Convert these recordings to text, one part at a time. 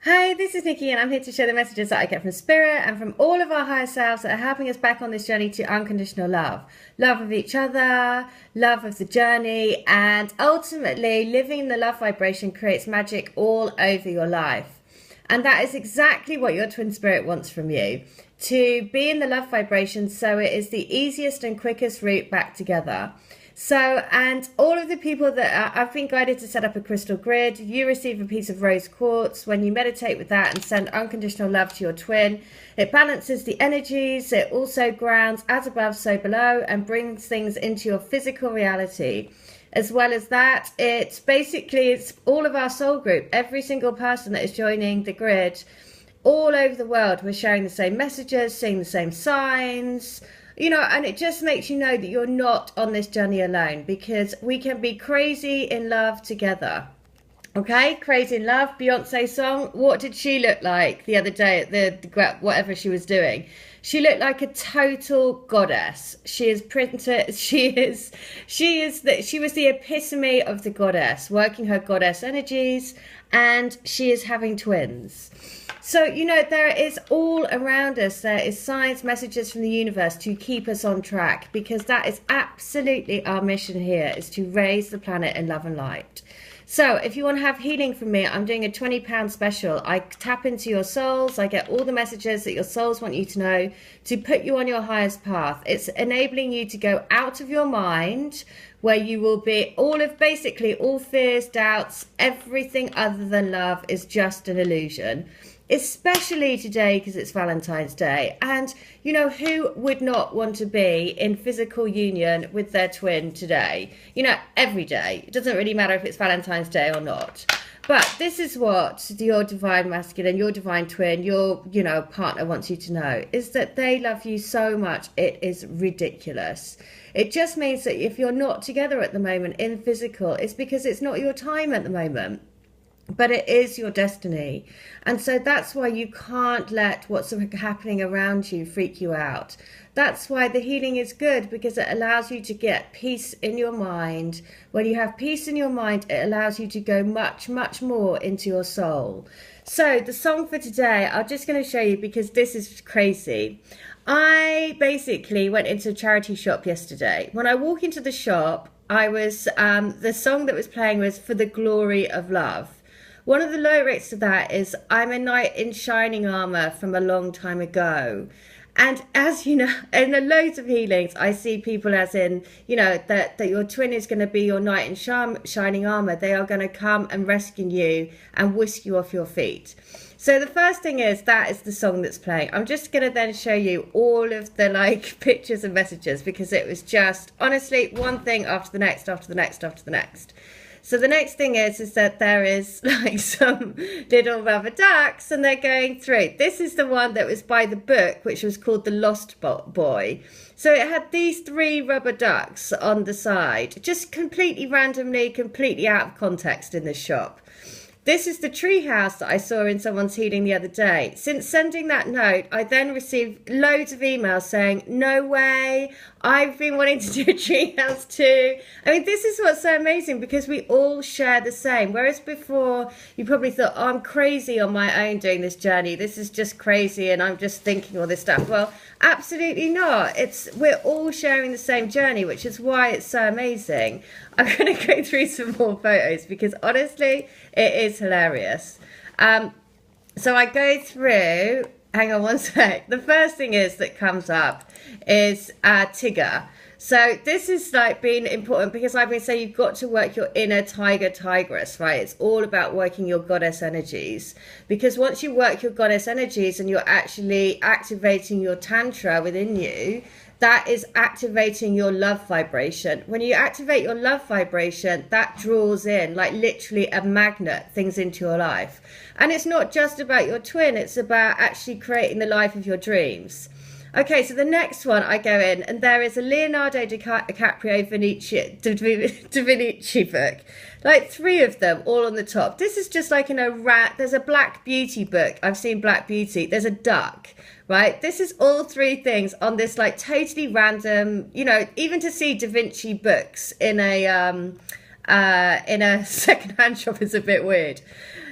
Hi, this is Nikki, and I'm here to share the messages that I get from Spirit and from all of our higher selves that are helping us back on this journey to unconditional love. Love of each other, love of the journey, and ultimately living the love vibration creates magic all over your life. And that is exactly what your twin spirit wants from you, to be in the love vibration so it is the easiest and quickest route back together. So, and all of the people that I've been guided to set up a crystal grid, you receive a piece of rose quartz. When you meditate with that and send unconditional love to your twin, it balances the energies. It also grounds as above, so below, and brings things into your physical reality. As well as that, it's all of our soul group, every single person that is joining the grid all over the world. We're sharing the same messages, seeing the same signs, and it just makes you know that you're not on this journey alone, because we can be crazy in love together. Okay, Crazy in Love, Beyonce song. What did she look like the other day at the whatever she was doing? She looked like a total goddess. She is printed. She was the epitome of the goddess, working her goddess energies, and she is having twins. So, there is all around us, there is signs, messages from the universe to keep us on track, because that is absolutely our mission here, is to raise the planet in love and light. So if you want to have healing from me, I'm doing a £20 special. I tap into your souls. I get all the messages that your souls want you to know to put you on your highest path. It's enabling you to go out of your mind, where you will be basically all fears, doubts, everything other than love is just an illusion. Especially today, because it's Valentine's Day. And, who would not want to be in physical union with their twin today? Every day. It doesn't really matter if it's Valentine's Day or not. But this is what your divine masculine, your divine twin, your, partner wants you to know, is that they love you so much. It is ridiculous. It just means that if you're not together at the moment in physical, it's because it's not your time at the moment. But it is your destiny. And so that's why you can't let what's happening around you freak you out. That's why the healing is good, because it allows you to get peace in your mind. When you have peace in your mind, it allows you to go much, much more into your soul. So the song for today, I'm just going to show you, because this is crazy. I basically went into a charity shop yesterday. When I walk into the shop, the song that was playing was For the Glory of Love. One of the lyrics to that is, I'm a knight in shining armor from a long time ago. And as you know, in the loads of healings, I see people as in, that your twin is going to be your knight in shining armor. They are going to come and rescue you and whisk you off your feet. So the first thing is, that is the song that's playing. I'm just going to then show you all of the pictures and messages, because it was just, honestly, one thing after the next, after the next, after the next. So the next thing is that there is some little rubber ducks, and they're going through. This is the one that was by the book, which was called The Lost Boy. So it had these 3 rubber ducks on the side, just completely randomly, completely out of context in this shop. This is the tree house that I saw in someone's healing the other day. Since sending that note, I then received loads of emails saying, no way, I've been wanting to do a tree house too. I mean, this is what's so amazing, because we all share the same. Whereas before, you probably thought, oh, I'm crazy on my own doing this journey. This is just crazy, and I'm just thinking all this stuff. Well, absolutely not. We're all sharing the same journey, which is why it's so amazing. I'm going to go through some more photos, because honestly, it is hilarious. So I go through, hang on one sec. The first thing that comes up is Tigger. So this is being important, because I've been saying you've got to work your inner tigress, right? It's all about working your goddess energies, because once you work your goddess energies and you're actually activating your tantra within you, that is activating your love vibration. When you activate your love vibration, that draws in, literally a magnet, things into your life. And it's not just about your twin, it's about actually creating the life of your dreams. Okay, so the next one, I go in, and there is a Leonardo DiCaprio Da Vinci book. 3 of them all on the top. This is just there's a Black Beauty book. I've seen Black Beauty. There's a duck, right? This is all 3 things on this totally random, even to see Da Vinci books in a secondhand shop is a bit weird.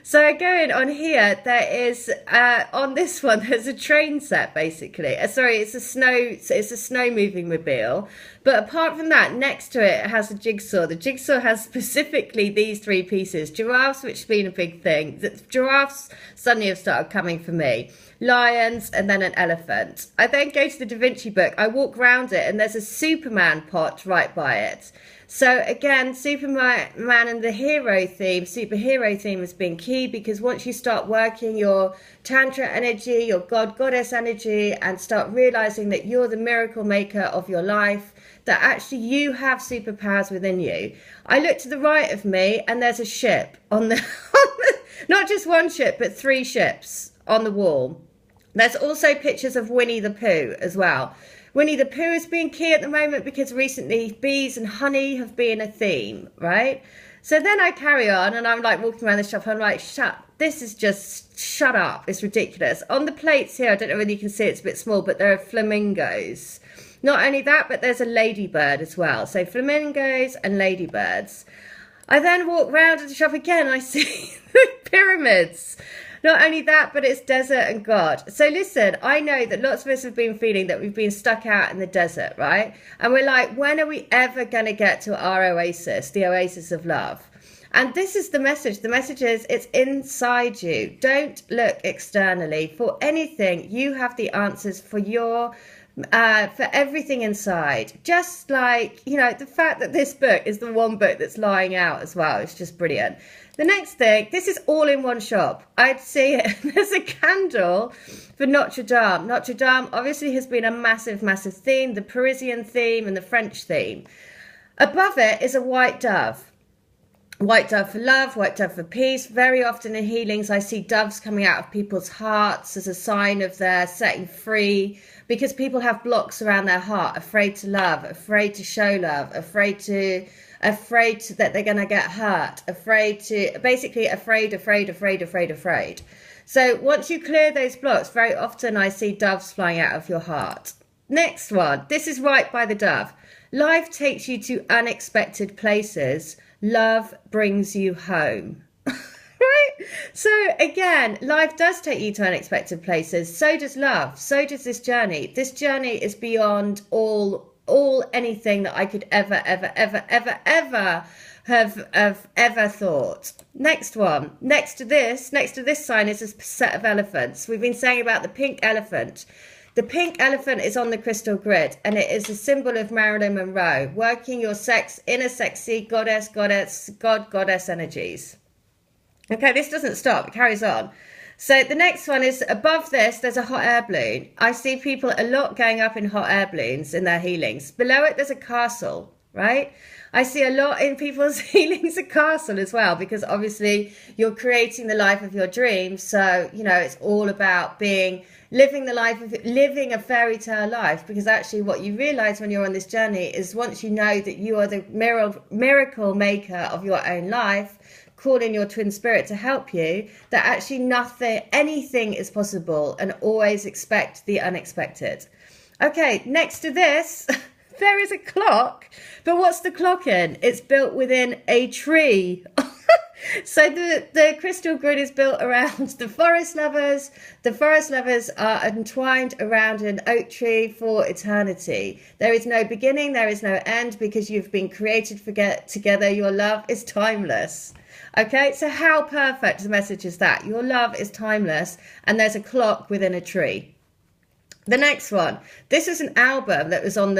So going on here, there is on this one, there's a train set basically. Sorry, it's a snow moving mobile. But apart from that, next to it has a jigsaw. The jigsaw has specifically these three pieces: giraffes, which has been a big thing. The giraffes suddenly have started coming for me. Lions, and then an elephant. I then go to the Da Vinci book. I walk around it, and there's a Superman pot right by it. So again, Superman and the superhero theme has been key, because once you start working your Tantra energy, your goddess energy, and start realizing that you're the miracle maker of your life, that actually you have superpowers within you. I look to the right of me, and there's a ship on the not just one ship, but 3 ships on the wall. There's also pictures of Winnie the Pooh as well. Winnie the Pooh has been key at the moment because recently bees and honey have been a theme, right? So then I carry on, and I'm like walking around the shop. I'm like, shut up. It's ridiculous. On the plates here, I don't know whether you can see, it's a bit small, but there are flamingos. Not only that, but there's a ladybird as well. So flamingos and ladybirds. I then walk round to the shop again, and I see the pyramids. Not only that, but it's desert and God. So listen, I know that lots of us have been feeling that we've been stuck out in the desert, right? And we're like, when are we ever going to get to our oasis, the oasis of love? And this is the message. The message is, it's inside you. Don't look externally for anything. You have the answers for for everything inside. Just like, you know, the fact that this book is the one book that's lying out as well. It's just brilliant. The next thing, this is all in one shop. I'd see it. There's a candle for Notre Dame. Notre Dame obviously has been a massive, massive theme, the Parisian theme and the French theme. Above it is a white dove. White dove for love, white dove for peace. Very often in healings, I see doves coming out of people's hearts as a sign of their setting free, because people have blocks around their heart, afraid to love, afraid to show love, afraid that they're going to get hurt, afraid. So once you clear those blocks, very often I see doves flying out of your heart. Next one, this is right by the dove. Life takes you to unexpected places. Love brings you home. Right? So again, life does take you to unexpected places. So does love. So does this journey. This journey is beyond all anything that I could ever have thought. Next one. Next to this sign is a set of elephants. We've been saying about the pink elephant. The pink elephant is on the crystal grid, and it is a symbol of Marilyn Monroe, working your inner sexy goddess energies. Okay, this doesn't stop, it carries on. So the next one is above this, there's a hot air balloon. I see people a lot going up in hot air balloons in their healings. Below it, there's a castle, right? I see a lot in people's healings a castle as well, because obviously you're creating the life of your dreams. So, you know, it's all about living a fairy tale life, because actually what you realize when you're on this journey is, once you know that you are the miracle maker of your own life, call in your twin spirit to help you, that actually anything is possible, and always expect the unexpected. Okay, next to this, there is a clock, but what's the clock in? It's built within a tree. So the crystal grid is built around the forest lovers. The forest lovers are entwined around an oak tree for eternity. There is no beginning, there is no end, because you've been created together. Your love is timeless. Okay, so how perfect the message is that? Your love is timeless, and there's a clock within a tree. The next one, this is an album that was on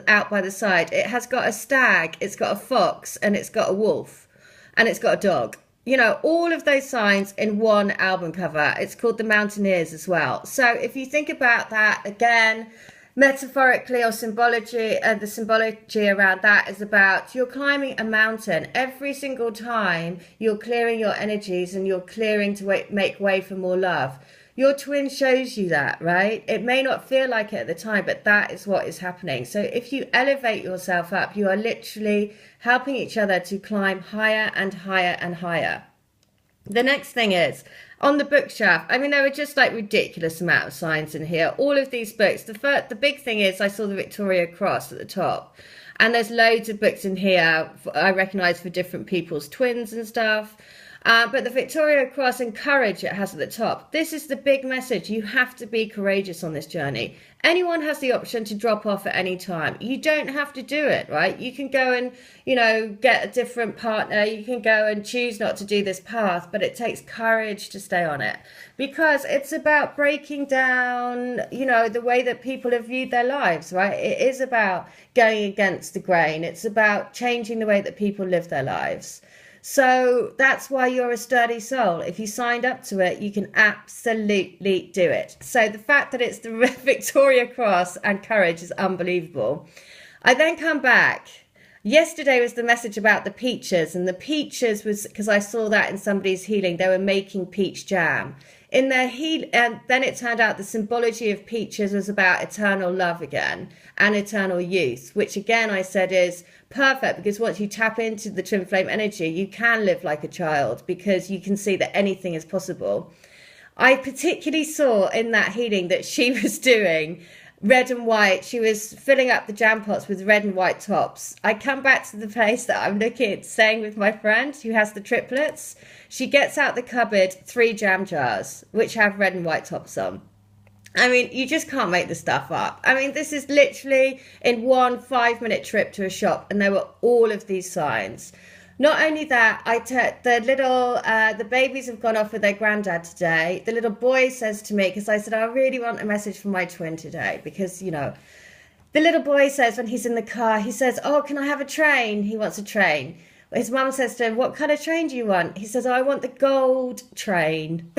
out by the side. It has got a stag, it's got a fox, and it's got a wolf, and it's got a dog. You know, all of those signs in one album cover. It's called The Mountaineers as well. So if you think about that again, metaphorically or symbology, the symbology around that is about, you're climbing a mountain. Every single time you're clearing your energies and you're clearing to make way for more love. Your twin shows you that, right? It may not feel like it at the time, but that is what is happening. So if you elevate yourself up, you are literally helping each other to climb higher and higher and higher. The next thing is, on the bookshelf, I mean, there were just like ridiculous amount of signs in here. All of these books. The big thing is, I saw the Victoria Cross at the top. And there's loads of books in here I recognise for different people's twins and stuff. But the Victoria Cross and courage it has at the top. This is the big message. You have to be courageous on this journey. Anyone has the option to drop off at any time. You don't have to do it, right? You can go and, get a different partner. You can go and choose not to do this path, but it takes courage to stay on it, because it's about breaking down, the way that people have viewed their lives, right? It is about going against the grain. It's about changing the way that people live their lives. So that's why you're a sturdy soul. If you signed up to it, you can absolutely do it. So the fact that it's the Victoria Cross and courage is unbelievable. I then come back. Yesterday was the message about the peaches, and the peaches was because I saw that in somebody's healing. They were making peach jam. In their and then it turned out the symbology of peaches was about eternal love again and eternal youth, which again I said is perfect, because once you tap into the twin flame energy, you can live like a child, because you can see that anything is possible. I particularly saw in that healing that she was doing red and white. She was filling up the jam pots with red and white tops. I come back to the place that I'm staying with my friend who has the triplets. She gets out the cupboard 3 jam jars, which have red and white tops on. I mean, you just can't make this stuff up. I mean, this is literally in one 5-minute trip to a shop, and there were all of these signs. Not only that, the babies have gone off with their granddad today. The little boy says to me, because I said, I really want a message from my twin today, because, the little boy says when he's in the car, he says, oh, can I have a train? He wants a train. His mum says to him, what kind of train do you want? He says, oh, I want the gold train.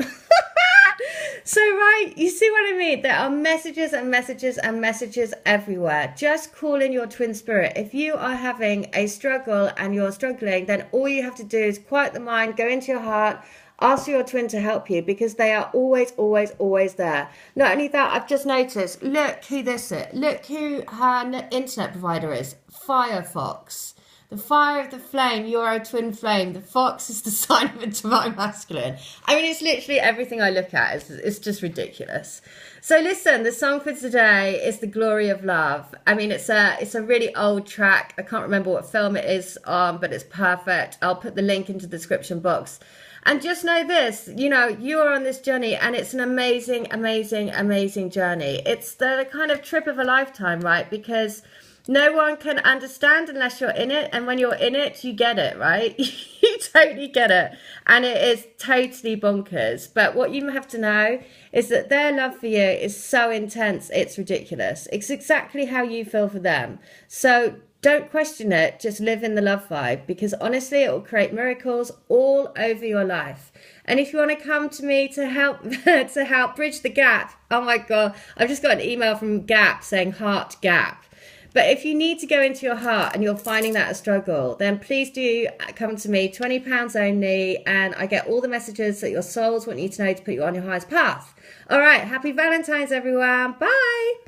So, right, you see what I mean? There are messages and messages and messages everywhere. Just call in your twin spirit. If you are having a struggle and you're struggling, then all you have to do is quiet the mind, go into your heart, ask your twin to help you, because they are always, always, always there. Not only that, I've just noticed, look who this is. Look who her internet provider is. Firefox. The fire of the flame, you're a twin flame. The fox is the sign of a divine masculine. I mean, it's literally everything I look at. It's just ridiculous. So listen, the song for today is The Glory of Love. I mean, it's a really old track. I can't remember what film it is on, but it's perfect. I'll put the link into the description box. And just know this, you are on this journey, and it's an amazing, amazing, amazing journey. It's the kind of trip of a lifetime, right? Because no one can understand unless you're in it. And when you're in it, you get it, right? You totally get it. And it is totally bonkers. But what you have to know is that their love for you is so intense, it's ridiculous. It's exactly how you feel for them. So don't question it. Just live in the love vibe, because honestly, it will create miracles all over your life. And if you want to come to me to help bridge the gap, oh my God, I've just got an email from Gap saying heart gap. But if you need to go into your heart and you're finding that a struggle, then please do come to me, £20 only, and I get all the messages that your souls want you to know to put you on your highest path. All right, happy Valentine's, everyone. Bye.